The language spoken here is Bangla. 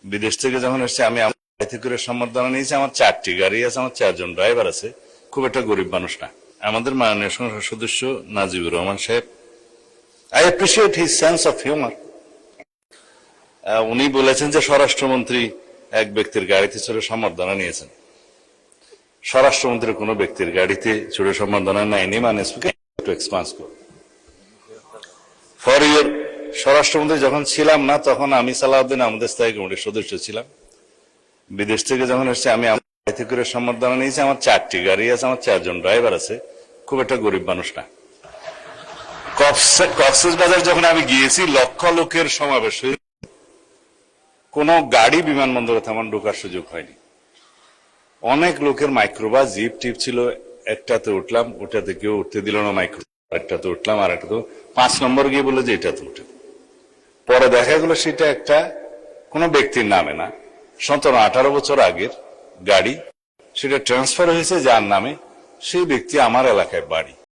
বিদেশ থেকে যখন এসেছি আমি গাড়িতে করে সম্বর্ধনা নিয়েছি। আমার 4টি গাড়ি আছে, আমার 4 জন ড্রাইভার আছে। খুব একটা গরিব মানুষ না। আমাদের মাননীয় সংসদ সদস্য নাজিবুর রহমান সাহেব, I appreciate his sense of humour. উনি বলেছেন যে স্বরাষ্ট্রমন্ত্রী এক ব্যক্তির গাড়িতে চড়ে সম্বর্ধনা নিয়েছেন। স্বরাষ্ট্রমন্ত্রী কোন ব্যক্তির গাড়িতে চড়ে সম্বর্ধনা নেয়নি। মানে ফর ইউর, স্বরাষ্ট্রমন্ত্রী যখন ছিলাম না তখন আমি সালাউদ্দিন আমাদের স্থায়ী কমিটির সদস্য ছিলাম। বিদেশ থেকে যখন এসেছি আমি গাড়িতে করে সম্বর্ধনা নিয়েছি। আমার 4টি গাড়ি আছে, আমার 4 জন ড্রাইভার আছে। খুব একটা গরিব মানুষ না। কক্সবাজার যখন আমি গিয়েছি লক্ষ লোকের সমাবেশ, কোন গাড়ি বিমানবন্দরে তেমন ঢোকার সুযোগ হয়নি। অনেক লোকের মাইক্রোবাস জিপ টিপ ছিল। একটাতে উঠলাম, ওটাতে কেউ উঠতে দিল না। মাইক্রো একটাতে উঠলাম, আর একটা তো 5 নম্বর গিয়ে বলে যে এটাতে উঠে। পরে দেখা গেল সেটা একটা কোনো ব্যক্তির নামে না, 17-18 বছর আগের গাড়ি। সেটা ট্রান্সফার হয়েছে যার নামে। সেই ব্যক্তি আমার এলাকায় বাড়ি।